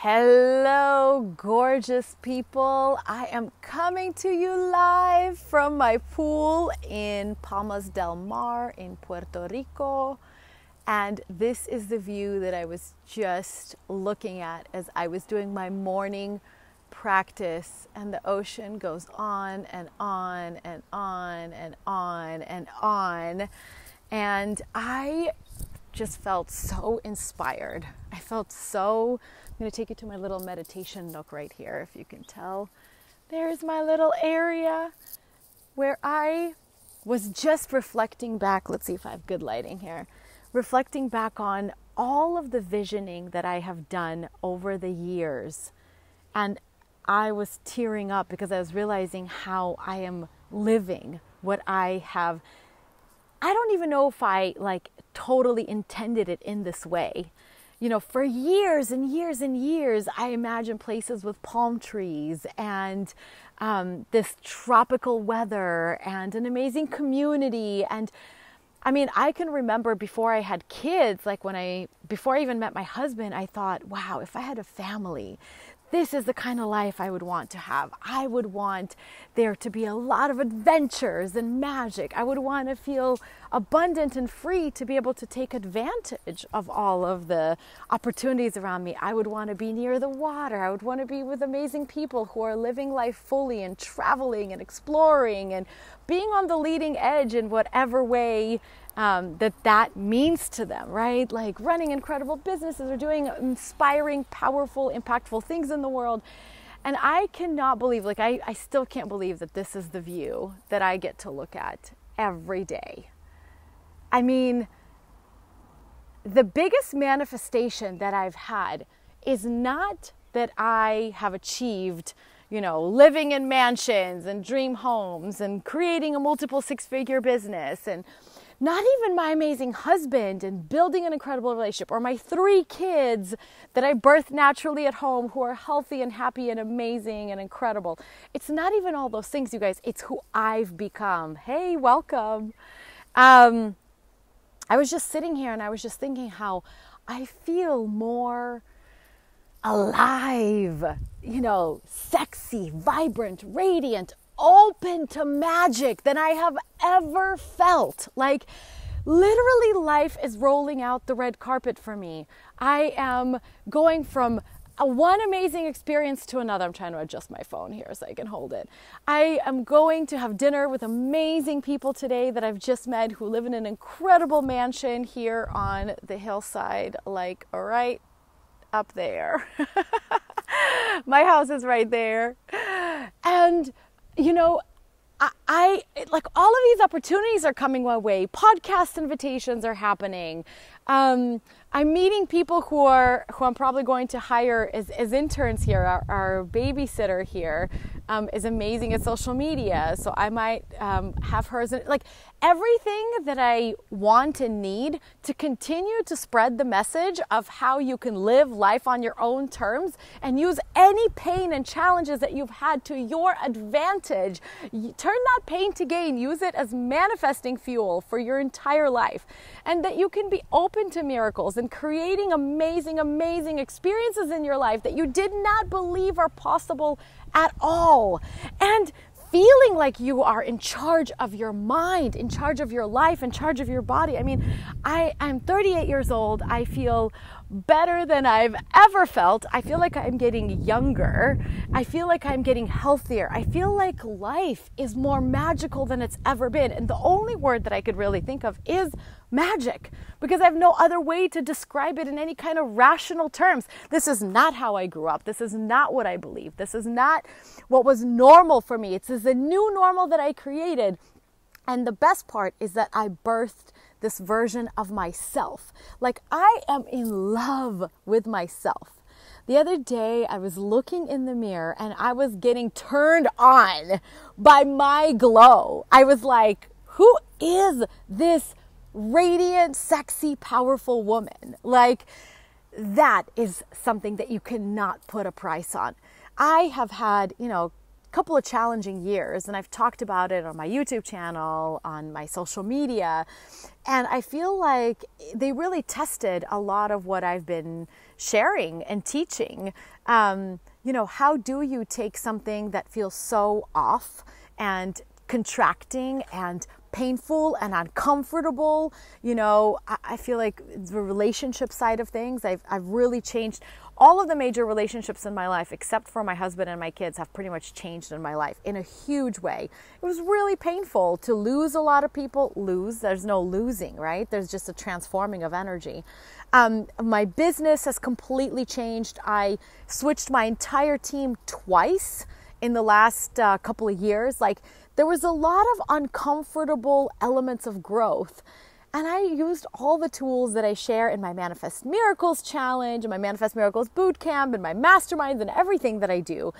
Hello, gorgeous people. I am coming to you live from my pool in Palmas del Mar in Puerto Rico. And this is the view that I was just looking at as I was doing my morning practice. And the ocean goes on and on and on and on and on. And I just felt so inspired. I'm going to take you to my little meditation nook right here, if you can tell. There's my little area where I was just reflecting back. Let's see if I have good lighting here. Reflecting back on all of the visioning that I have done over the years. And I was tearing up because I was realizing how I am living what I have. I don't even know if I totally intended it in this way. You know, for years and years and years, I imagined places with palm trees and this tropical weather and an amazing community. And I mean, I can remember before I had kids, before I even met my husband, I thought, wow, if I had a family, this is the kind of life I would want to have. I would want there to be a lot of adventures and magic. I would want to feel abundant and free to be able to take advantage of all of the opportunities around me. I would want to be near the water. I would want to be with amazing people who are living life fully and traveling and exploring and being on the leading edge in whatever way that means to them, right? Like running incredible businesses or doing inspiring, powerful, impactful things in the world. And I cannot believe, I still can't believe that this is the view that I get to look at every day. I mean, the biggest manifestation that I've had is not that I have achieved, living in mansions and dream homes and creating a multiple six-figure business, and not even my amazing husband and building an incredible relationship, or my 3 kids that I birthed naturally at home who are healthy and happy and amazing and incredible. It's not even all those things, you guys. It's who I've become. Hey, welcome. I was just sitting here and I was just thinking how I feel more alive, sexy, vibrant, radiant, open to magic than I have ever felt. Literally life is rolling out the red carpet for me. I am going from one amazing experience to another. I'm trying to adjust my phone here so I can hold it. I am going to have dinner with amazing people today that I've just met who live in an incredible mansion here on the hillside, right up there. My house is right there. And I all of these opportunities are coming my way. Podcast invitations are happening. I'm meeting people who I'm probably going to hire as interns here. Our babysitter here is amazing at social media, so I might have her as everything that I want and need to continue to spread the message of how you can live life on your own terms and use any pain and challenges that you've had to your advantage. Turn that pain to gain. Use it as manifesting fuel for your entire life, and that you can be open to miracles and creating amazing, amazing experiences in your life that you did not believe are possible at all. And feeling like you are in charge of your mind, in charge of your life, in charge of your body. I mean, I'm 38 years old. I feel better than I've ever felt. I feel like I'm getting younger. I feel like I'm getting healthier. I feel like life is more magical than it's ever been. And the only word that I could really think of is magic, because I have no other way to describe it in any kind of rational terms. This is not how I grew up. This is not what I believe. This is not what was normal for me. It's a new normal that I created. And the best part is that I birthed this version of myself. I am in love with myself. The other day, I was looking in the mirror and I was getting turned on by my glow. I was like, who is this radiant, sexy, powerful woman? That is something that you cannot put a price on. I have had, couple of challenging years, and I've talked about it on my YouTube channel, on my social media, and I feel like they really tested a lot of what I've been sharing and teaching. How do you take something that feels so off and contracting and painful and uncomfortable? I feel like the relationship side of things, I've really changed. All of the major relationships in my life, except for my husband and my kids, have pretty much changed in my life in a huge way. It was really painful to lose a lot of people. There's no losing, right? There's just a transforming of energy. My business has completely changed. I switched my entire team twice in the last couple of years. There was a lot of uncomfortable elements of growth. And I used all the tools that I share in my Manifest Miracles Challenge and my Manifest Miracles Bootcamp and my masterminds and everything that I do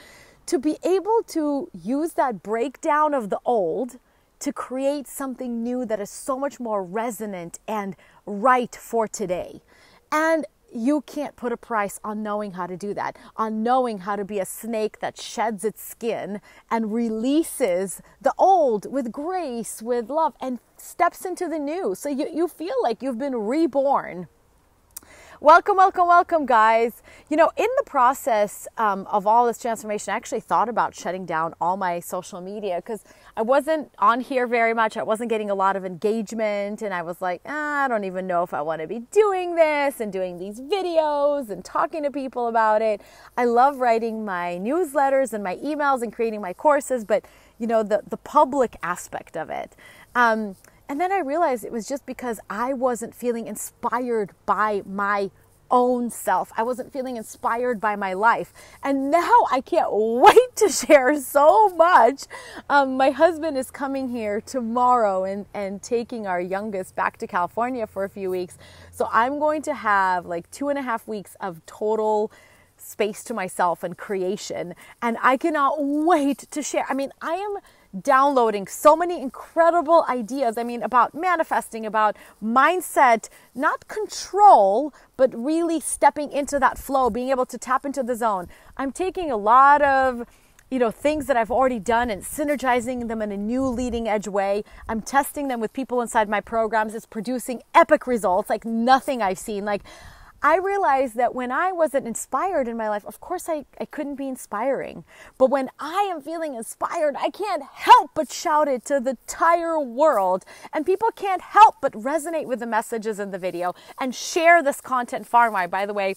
to be able to use that breakdown of the old to create something new that is so much more resonant and right for today. And you can't put a price on knowing how to do that, on knowing how to be a snake that sheds its skin and releases the old with grace, with love, and steps into the new. So you feel like you've been reborn. Welcome, welcome, welcome, guys. In the process of all this transformation, I actually thought about shutting down all my social media because I wasn't on here very much. I wasn't getting a lot of engagement. And I was like, I don't even know if I want to be doing this and doing these videos and talking to people about it. I love writing my newsletters and my emails and creating my courses, but, the public aspect of it. And then I realized it was just because I wasn't feeling inspired by my own self. I wasn't feeling inspired by my life. And now I can't wait to share so much. My husband is coming here tomorrow and taking our youngest back to California for a few weeks. So I'm going to have 2.5 weeks of total space to myself and creation. And I cannot wait to share. I am downloading so many incredible ideas. About manifesting, about mindset, not control, but really stepping into that flow, being able to tap into the zone. I'm taking a lot of, things that I've already done and synergizing them in a new leading edge way. I'm testing them with people inside my programs. It's producing epic results like nothing I've seen. I realized that when I wasn't inspired in my life, of course I couldn't be inspiring. But when I am feeling inspired, I can't help but shout it to the entire world. And people can't help but resonate with the messages in the video and share this content far and wide. By the way,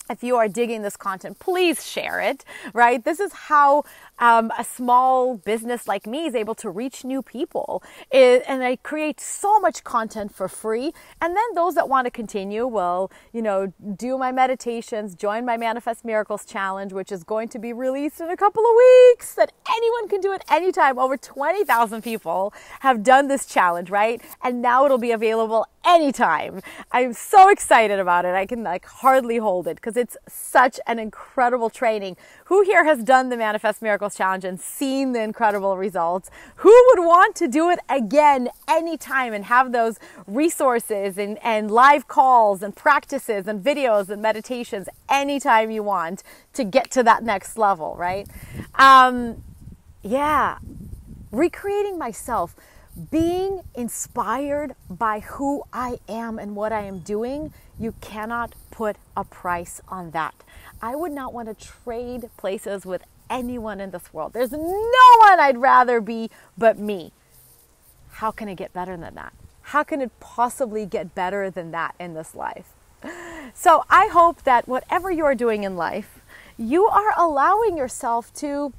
if you are digging this content, please share it, right? This is how a small business like me is able to reach new people. And I create so much content for free. And then those that want to continue will, do my meditations, join my Manifest Miracles Challenge, which is going to be released in a couple of weeks, that anyone can do it anytime. Over 20,000 people have done this challenge, right? And now it'll be available anytime. I'm so excited about it. I can hardly hold it because it's such an incredible training. Who here has done the Manifest Miracles Challenge and seen the incredible results? Who would want to do it again anytime and have those resources and live calls and practices and videos and meditations anytime you want to get to that next level, right? Recreating myself, being inspired by who I am and what I am doing, you cannot put a price on that. I would not want to trade places with anyone in this world. There's no one I'd rather be but me. How can it get better than that? How can it possibly get better than that in this life? So I hope that whatever you're doing in life, you are allowing yourself to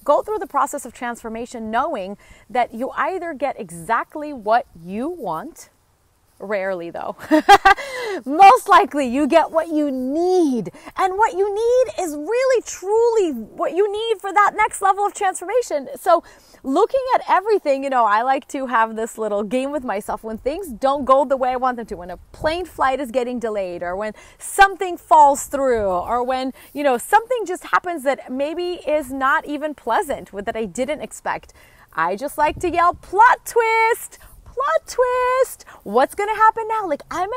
go through the process of transformation knowing that you either get exactly what you want, rarely though, most likely you get what you need. And what you need is really truly what you need for that next level of transformation. So looking at everything, I like to have this little game with myself when things don't go the way I want them to, when a plane flight is getting delayed, or when something falls through, or when, something just happens that maybe is not even pleasant, that I didn't expect. I just like to yell, plot twist! Plot twist! What's going to happen now? I'm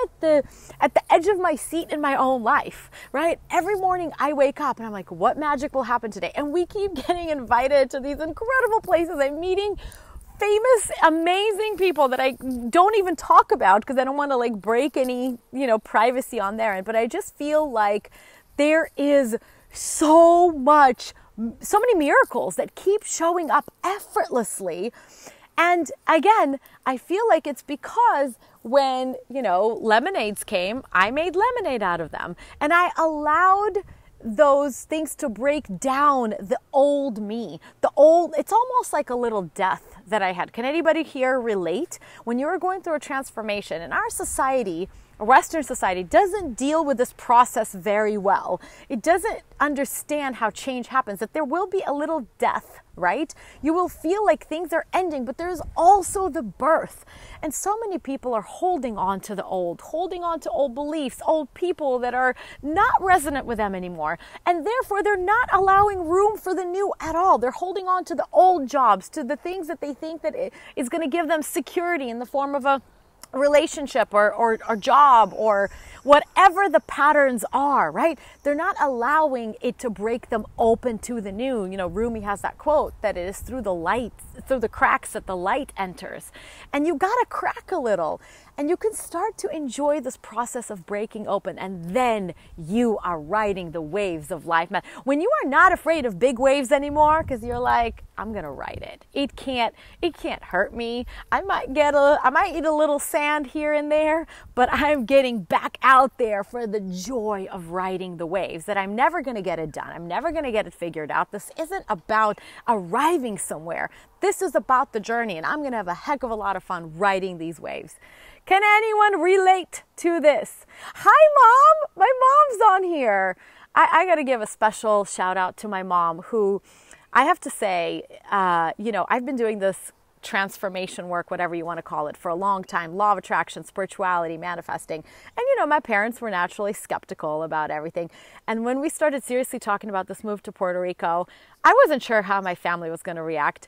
at the edge of my seat in my own life, right? Every morning I wake up and I'm like, what magic will happen today? And we keep getting invited to these incredible places. I'm meeting famous, amazing people that I don't even talk about because I don't want to like break any, privacy on their end. But I just feel like there is so many miracles that keep showing up effortlessly. And again, I feel like it's because when, lemonades came, I made lemonade out of them. And I allowed those things to break down the old me. It's almost like a little death that I had. Can anybody here relate? When you're going through a transformation in our society, Western society doesn't deal with this process very well. It doesn't understand how change happens, that there will be a little death, right? You will feel like things are ending, but there's also the birth. And so many people are holding on to the old, holding on to old beliefs, old people that are not resonant with them anymore. And therefore, they're not allowing room for the new at all. They're holding on to the old jobs, to the things that they think that is going to give them security in the form of a relationship or job or whatever the patterns are, right? They're not allowing it to break them open to the new. Rumi has that quote that it is through the cracks that the light enters. And you got to crack a little and you can start to enjoy this process of breaking open, and then you are riding the waves of life. When you are not afraid of big waves anymore, because you're like, I'm gonna ride it. It can't hurt me. I might eat a little sand here and there, but I'm getting back out there for the joy of riding the waves. That I'm never gonna get it done. I'm never gonna get it figured out. This isn't about arriving somewhere. This is about the journey, and I'm gonna have a heck of a lot of fun riding these waves. Can anyone relate to this? Hi, Mom. My mom's on here. I got to give a special shout out to my mom, who I have to say, I've been doing this transformation work, whatever you want to call it, for a long time. Law of attraction, spirituality, manifesting. And, my parents were naturally skeptical about everything. And when we started seriously talking about this move to Puerto Rico, I wasn't sure how my family was going to react.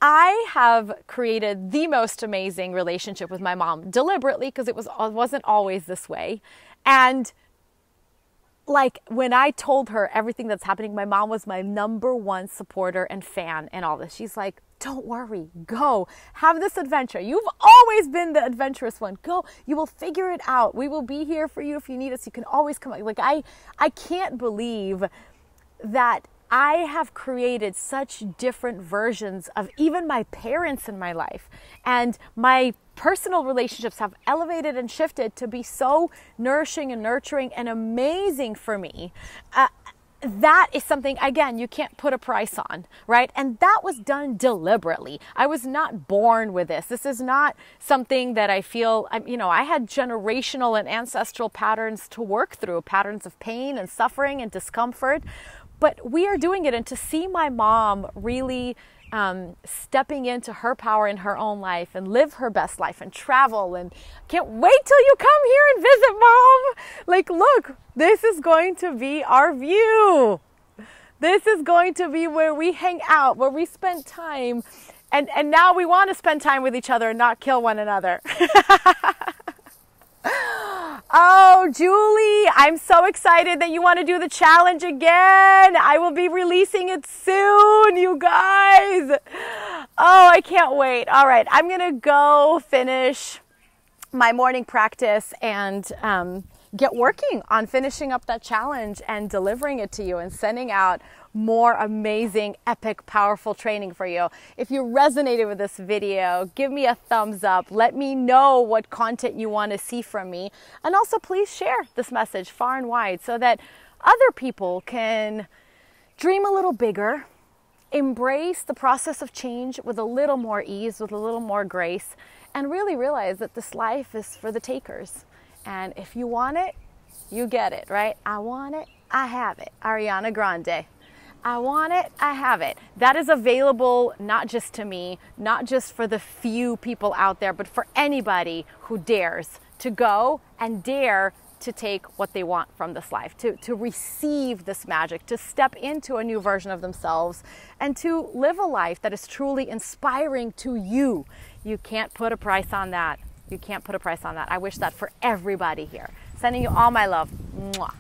I have created the most amazing relationship with my mom deliberately, because it wasn't always this way. And like when I told her everything that's happening, my mom was my number one supporter and fan in all this. She's like, don't worry, go have this adventure. You've always been the adventurous one. Go, you will figure it out. We will be here for you if you need us. You can always come. Like I can't believe that I have created such different versions of even my parents in my life, and my personal relationships have elevated and shifted to be so nourishing and nurturing and amazing for me. That is something, again, you can't put a price on, right? And that was done deliberately. I was not born with this. This is not something that I feel, I had generational and ancestral patterns to work through, patterns of pain and suffering and discomfort. But we are doing it, and to see my mom really stepping into her power in her own life and live her best life and travel, and can't wait till you come here and visit, Mom. Like, look, this is going to be our view. This is going to be where we hang out, where we spend time. And now we want to spend time with each other and not kill one another. Oh, Julie, I'm so excited that you want to do the challenge again. I will be releasing it soon, you guys. Oh, I can't wait. All right, I'm going to go finish my morning practice and get working on finishing up that challenge and delivering it to you and sending out more amazing, epic, powerful training for you. If you resonated with this video, give me a thumbs up. Let me know what content you want to see from me. And also please share this message far and wide so that other people can dream a little bigger, embrace the process of change with a little more ease, with a little more grace, and really realize that this life is for the takers. And if you want it, you get it, right? I want it, I have it. Ariana Grande. I want it, I have it. That is available not just to me, not just for the few people out there, but for anybody who dares to go and dare to take what they want from this life, to receive this magic, to step into a new version of themselves, and to live a life that is truly inspiring to you. You can't put a price on that. You can't put a price on that. I wish that for everybody here. Sending you all my love. Mwah.